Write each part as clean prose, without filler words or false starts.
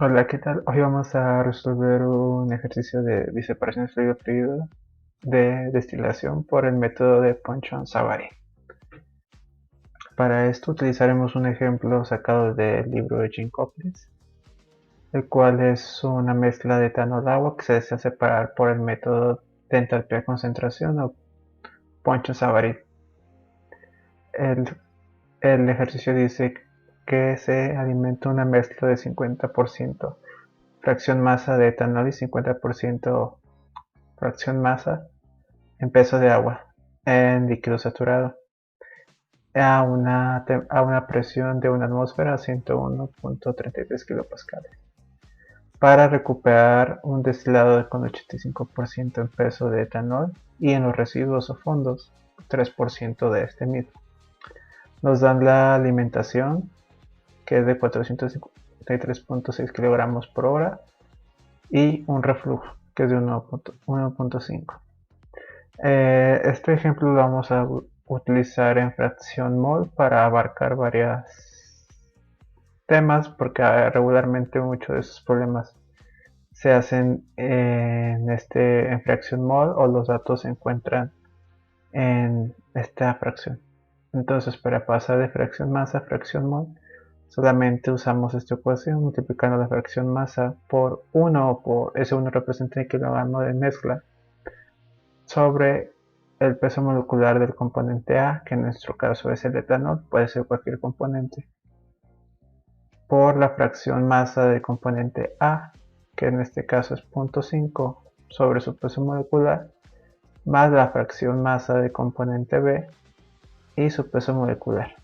Hola, ¿qué tal? Hoy vamos a resolver un ejercicio de separación sólido-fluido de destilación por el método de Ponchon-Savary. Para esto utilizaremos un ejemplo sacado del libro de Jim Coplitz, el cual es una mezcla de etanol-agua que se desea separar por el método de entalpía-concentración o Ponchon-Savary. El, el ejercicio dice que se alimenta una mezcla de 50% fracción masa de etanol y 50% fracción masa en peso de agua en líquido saturado a una presión de una atmósfera a 101.33 kilopascales para recuperar un destilado con 85% en peso de etanol y en los residuos o fondos 3% de este mismo. Nos dan la alimentación, que es de 453.6 kilogramos por hora, y un reflujo, que es de 1.5. Este ejemplo lo vamos a utilizar en fracción mol para abarcar varios temas, porque regularmente muchos de esos problemas se hacen en fracción mol, o los datos se encuentran en esta fracción. Entonces, para pasar de fracción masa a fracción mol, solamente usamos esta ecuación multiplicando la fracción masa por 1, o por S1 representa el kilogramo de mezcla, sobre el peso molecular del componente A, que en nuestro caso es el etanol, puede ser cualquier componente, por la fracción masa del componente A, que en este caso es 0.5, sobre su peso molecular, más la fracción masa del componente B y su peso molecular.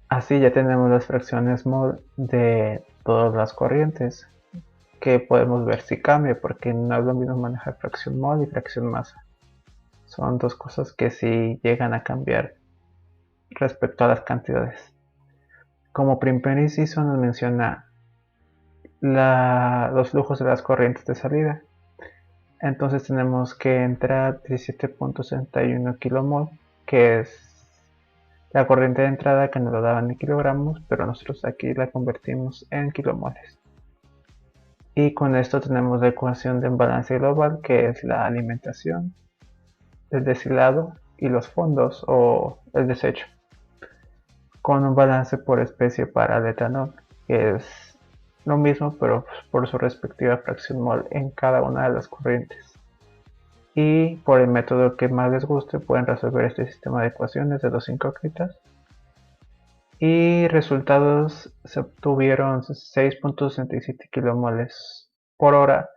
Así ya tenemos las fracciones mol de todas las corrientes, que podemos ver si cambia, porque no es lo mismo manejar fracción mol y fracción masa. Son dos cosas que sí llegan a cambiar respecto a las cantidades. Como primer inciso nos menciona los flujos de las corrientes de salida. Entonces tenemos que entrar 17.61 kilomol, que es la corriente de entrada, que nos lo daban en kilogramos, pero nosotros aquí la convertimos en kilomoles. Y con esto tenemos la ecuación de balance global, que es la alimentación, el destilado y los fondos o el desecho, con un balance por especie para el etanol, que es lo mismo pero por su respectiva fracción mol en cada una de las corrientes. Y por el método que más les guste pueden resolver este sistema de ecuaciones de dos incógnitas, y resultados se obtuvieron 6.67 kilomoles por hora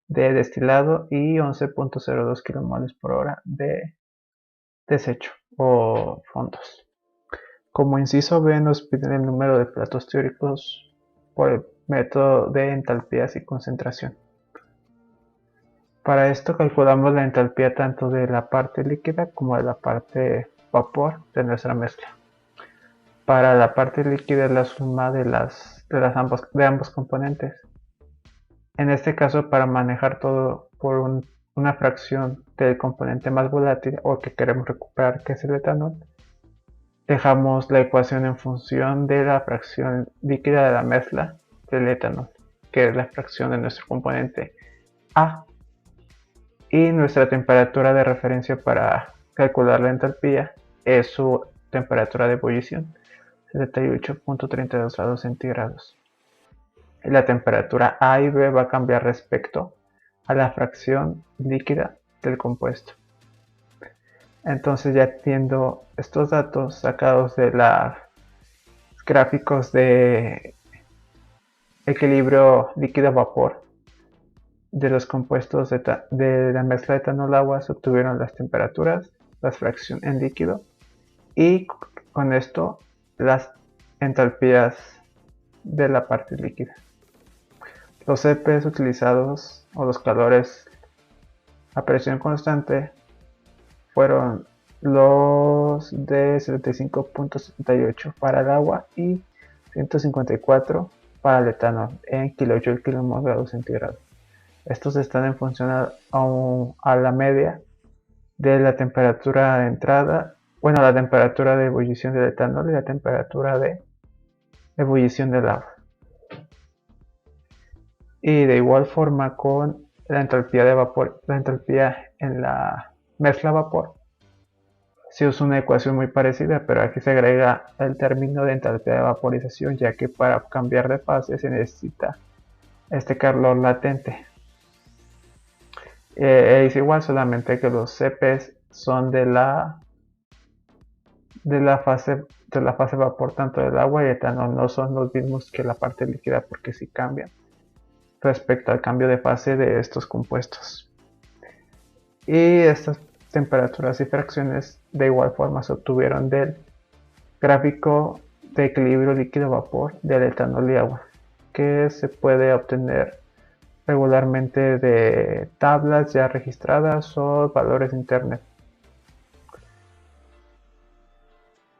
de destilado y 11.02 kilomoles por hora de desecho o fondos. Como inciso B nos piden el número de platos teóricos por el método de entalpías y concentración. Para esto calculamos la entalpía tanto de la parte líquida como de la parte vapor de nuestra mezcla. Para la parte líquida es la suma de ambos componentes. En este caso, para manejar todo por una fracción del componente más volátil o que queremos recuperar, que es el etanol, dejamos la ecuación en función de la fracción líquida de la mezcla del etanol, que es la fracción de nuestro componente A, y nuestra temperatura de referencia para calcular la entalpía es su temperatura de ebullición, 78.32 grados centígrados. La temperatura A y B va a cambiar respecto a la fracción líquida del compuesto. Entonces, ya teniendo estos datos sacados de los gráficos de equilibrio líquido-vapor de los compuestos de la mezcla de etanol-agua, se obtuvieron las temperaturas, las fracciones en líquido, y con esto las entalpías de la parte líquida. Los CPs utilizados, o los calores a presión constante, fueron los de 75.78 para el agua y 154 para el etanol en kJ kmol grados centígrados. Estos están en función a la media de la temperatura de entrada, bueno, la temperatura de ebullición del etanol y la temperatura de ebullición del agua. Y de igual forma con la entropía de vapor, la entropía en la mezcla vapor, se usa una ecuación muy parecida, pero aquí se agrega el término de entalpía de vaporización, ya que para cambiar de fase se necesita este calor latente. Es igual, solamente que los CPs son de la fase vapor, tanto del agua y etanol no son los mismos que la parte líquida, porque sí cambian respecto al cambio de fase de estos compuestos. Y estas temperaturas y fracciones de igual forma se obtuvieron del gráfico de equilibrio líquido-vapor del etanol y agua, que se puede obtener regularmente de tablas ya registradas o valores de internet.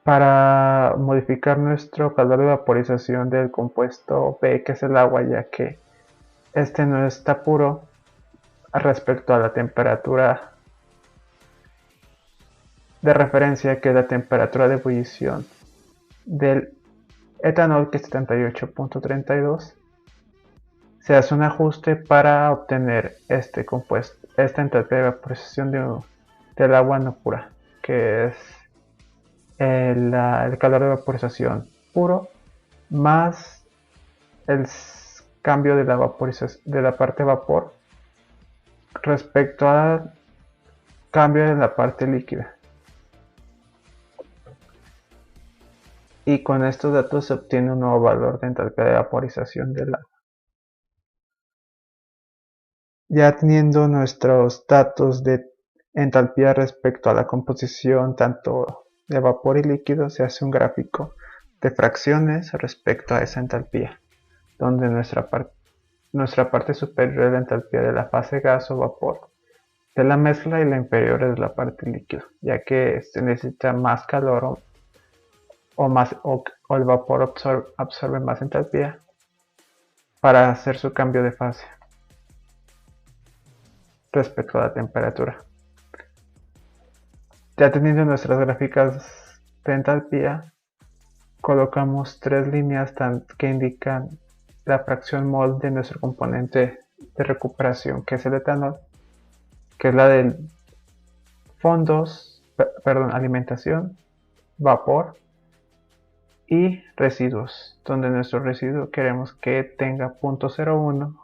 Para modificar nuestro calor de vaporización del compuesto B, que es el agua, ya que este no está puro respecto a la temperatura de referencia, que es la temperatura de ebullición del etanol, que es 78.32, se hace un ajuste para obtener este compuesto, esta entropía de vaporización del agua no pura, que es el calor de vaporización puro más el cambio de la vaporización de la parte vapor respecto al cambio de la parte líquida. Y con estos datos se obtiene un nuevo valor de entropía de vaporización del agua. Ya teniendo nuestros datos de entalpía respecto a la composición tanto de vapor y líquido, se hace un gráfico de fracciones respecto a esa entalpía, donde nuestra parte superior es la entalpía de la fase gas o vapor de la mezcla y la inferior es la parte líquido, ya que se necesita más calor o el vapor absorbe más entalpía para hacer su cambio de fase respecto a la temperatura. Ya teniendo nuestras gráficas de entalpía, colocamos tres líneas que indican la fracción mol de nuestro componente de recuperación, que es el etanol, que es la del alimentación, vapor y residuos, donde nuestro residuo queremos que tenga 0.01,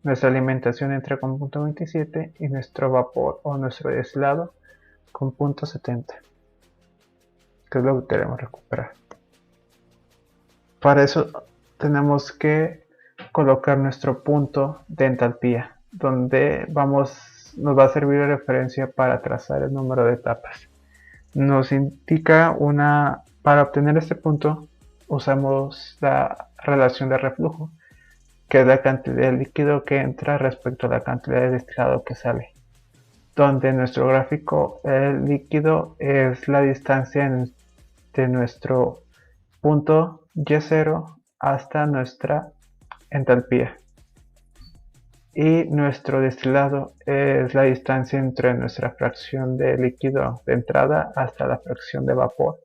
nuestra alimentación entra con 0.27 y nuestro vapor o nuestro destilado con 0.70, que es lo que queremos recuperar. Para eso tenemos que colocar nuestro punto de entalpía, donde nos va a servir de referencia para trazar el número de etapas. Nos indica para obtener este punto usamos la relación de reflujo, que es la cantidad de líquido que entra respecto a la cantidad de destilado que sale, donde en nuestro gráfico el líquido es la distancia de nuestro punto Y0 hasta nuestra entalpía, y nuestro destilado es la distancia entre nuestra fracción de líquido de entrada hasta la fracción de vapor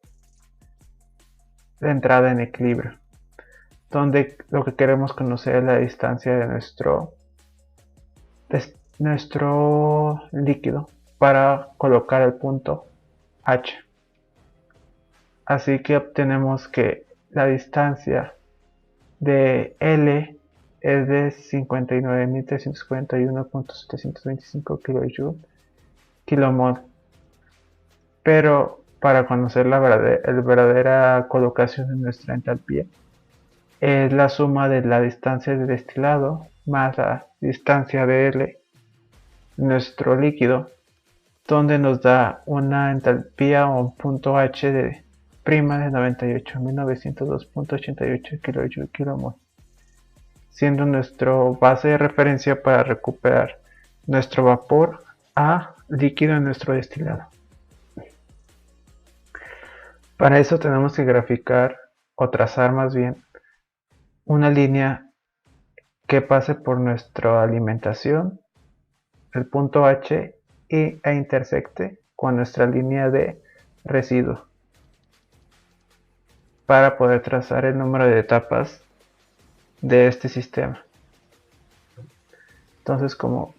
de entrada en equilibrio, donde lo que queremos conocer es la distancia de nuestro líquido para colocar el punto H. Así que obtenemos que la distancia de L es de 59.341.725 kilomol, pero para conocer la verdadera colocación de nuestra entalpía es la suma de la distancia de destilado más la distancia de L, nuestro líquido, donde nos da una entalpía o un punto H de prima de 98.902.88 kilomol, siendo nuestro base de referencia para recuperar nuestro vapor a líquido en nuestro destilado. Para eso tenemos que graficar o trazar más bien una línea que pase por nuestra alimentación, el punto H, e intersecte con nuestra línea de residuo para poder trazar el número de etapas de este sistema. Entonces, como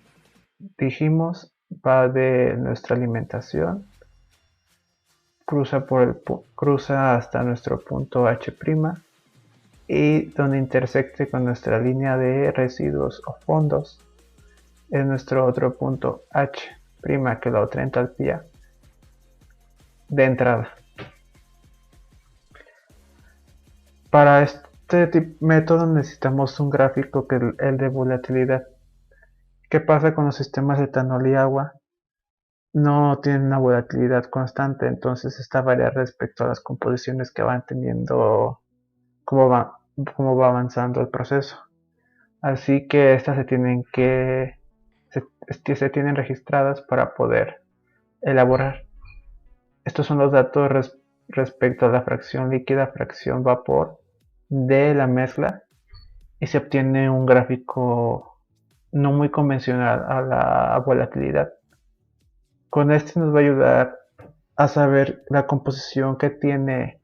dijimos, va de nuestra alimentación, cruza hasta nuestro punto H' y donde intersecte con nuestra línea de residuos o fondos es nuestro otro punto H', que es la otra entalpía de entrada. Para este método necesitamos un gráfico que es el de volatilidad. ¿Qué pasa con los sistemas de etanol y agua? No tienen una volatilidad constante, entonces esta varía respecto a las composiciones que van teniendo, cómo va avanzando el proceso. Así que estas se tienen registradas para poder elaborar. Estos son los datos respecto a la fracción líquida, fracción vapor de la mezcla, y se obtiene un gráfico no muy convencional a la volatilidad. Con este nos va a ayudar a saber la composición que tiene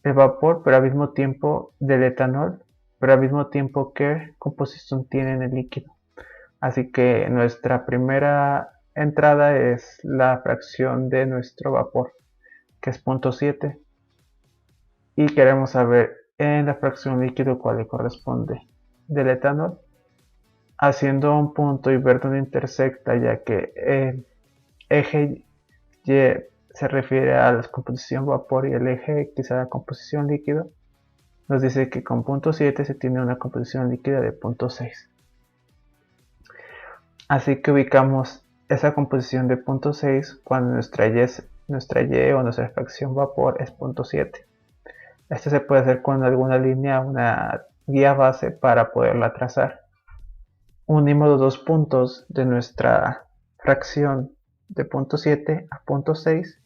el vapor, pero al mismo tiempo del etanol, pero al mismo tiempo qué composición tiene en el líquido. Así que nuestra primera entrada es la fracción de nuestro vapor, que es 0.7, y queremos saber en la fracción líquido cuál le corresponde del etanol, haciendo un punto y ver dónde intersecta, ya que el eje Y se refiere a la composición vapor y el eje X a la composición líquido. Nos dice que con 0.7 se tiene una composición líquida de 0.6. Así que ubicamos esa composición de 0.6 cuando nuestra Y o nuestra fracción vapor es 0.7. Esto se puede hacer con alguna línea, una guía base para poderla trazar. Unimos los dos puntos de nuestra fracción de 0.7 a 0.6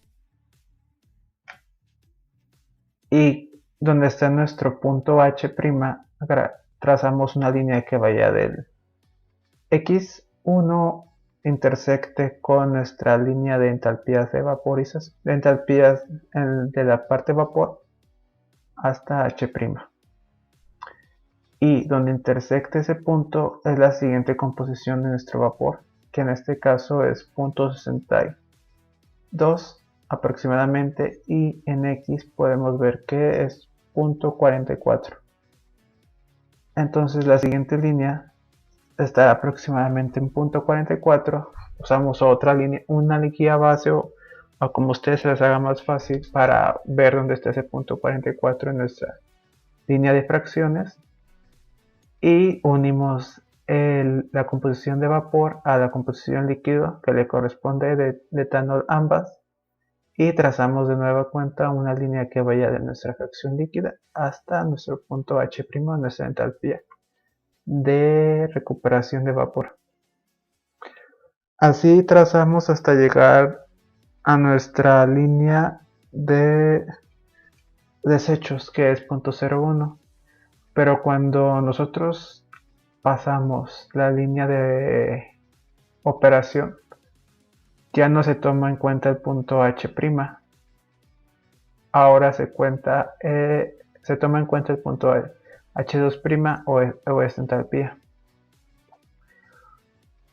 y donde está nuestro punto H', trazamos una línea que vaya del X1 intersecte con nuestra línea de entalpías de vaporización, de entalpías de la parte vapor hasta H'. Y donde intersecte ese punto es la siguiente composición de nuestro vapor, que en este caso es 0.62 aproximadamente, y en X podemos ver que es 0.44. Entonces la siguiente línea está aproximadamente en 0.44. Usamos otra línea, una guía base o como a ustedes se les haga más fácil para ver dónde está ese 0.44 en nuestra línea de fracciones, y unimos la composición de vapor a la composición líquido que le corresponde de etanol ambas, y trazamos de nueva cuenta una línea que vaya de nuestra fracción líquida hasta nuestro punto H', nuestra entalpía de recuperación de vapor. Así trazamos hasta llegar a nuestra línea de desechos, que es 0.01. Pero cuando nosotros pasamos la línea de operación, ya no se toma en cuenta el punto H'. Ahora se toma en cuenta el punto H2' o esta entalpía,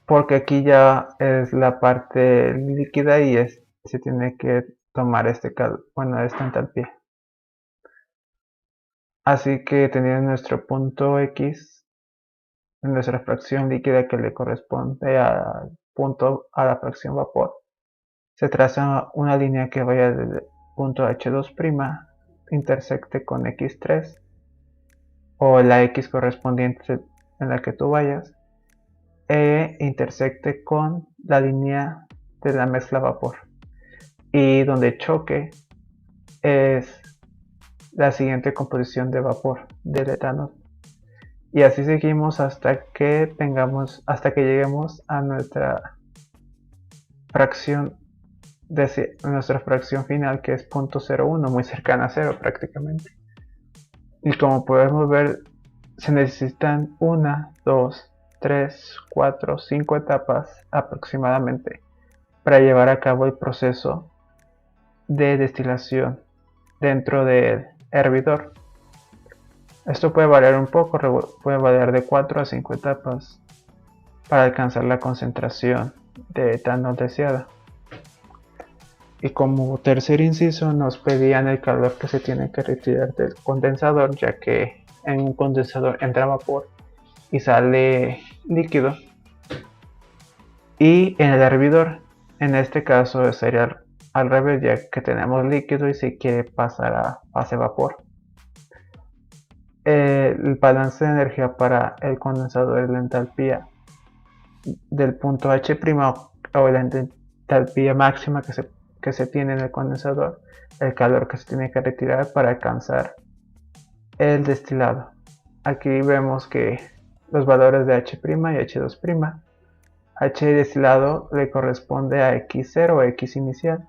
porque aquí ya es la parte líquida y se tiene que tomar esta entalpía. Así que teniendo nuestro punto X, nuestra fracción líquida que le corresponde a la fracción vapor, se traza una línea que vaya desde punto H2' intersecte con X3 o la X correspondiente en la que tú vayas, e intersecte con la línea de la mezcla vapor, y donde choque es la siguiente composición de vapor del etanol. Y así seguimos hasta que lleguemos a nuestra fracción final, que es 0.01, muy cercana a 0 prácticamente. Y como podemos ver, se necesitan 1, 2, 3, 4, 5 etapas aproximadamente para llevar a cabo el proceso de destilación dentro del hervidor. Esto puede variar un poco, puede variar de 4 a 5 etapas para alcanzar la concentración de etanol deseada. Y como tercer inciso nos pedían el calor que se tiene que retirar del condensador, ya que en un condensador entra vapor y sale líquido. Y en el hervidor, en este caso sería al revés, ya que tenemos líquido y se quiere pasar a fase vapor. El balance de energía para el condensador es la entalpía del punto H' o la entalpía máxima que se tiene en el condensador, el calor que se tiene que retirar para alcanzar el destilado. Aquí vemos que los valores de H' y H2'. H destilado le corresponde a X0 o X inicial,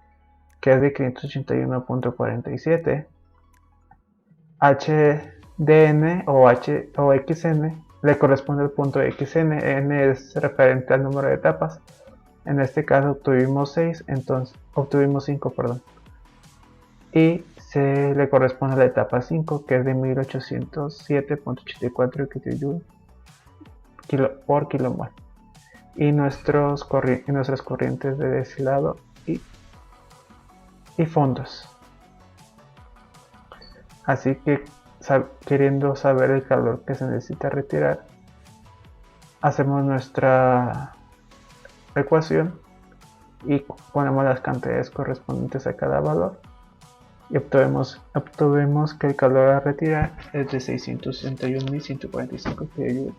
que es de 581.47. HDN o XN le corresponde al punto XN. N es referente al número de etapas. En este caso obtuvimos 6, entonces obtuvimos 5, perdón. Y se le corresponde a la etapa 5, que es de 1807.84 kJ por kilomol. Y nuestras corrientes de destilado y fondos. Así que, queriendo saber el calor que se necesita retirar, hacemos nuestra ecuación y ponemos las cantidades correspondientes a cada valor y obtuvimos que el calor a retirar es de 661.145 kJ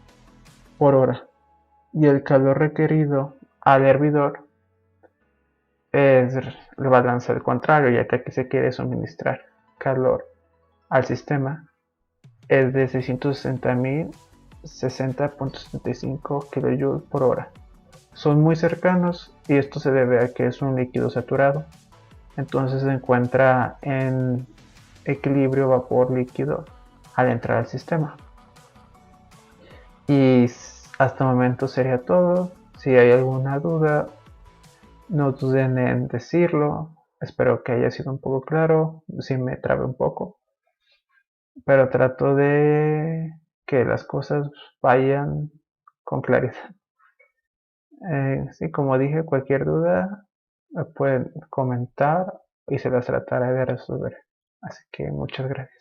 por hora, y el calor requerido al hervidor es el balance al contrario, ya que aquí se quiere suministrar calor al sistema, es de 660.060.75 kJ por hora. Son muy cercanos y esto se debe a que es un líquido saturado, entonces se encuentra en equilibrio vapor-líquido al entrar al sistema. Y hasta el momento sería todo. Si hay alguna duda, no duden en decirlo. Espero que haya sido un poco claro, si me trabé un poco, pero trato de que las cosas vayan con claridad. Sí, como dije, cualquier duda pueden comentar y se las trataré de resolver. Así que muchas gracias.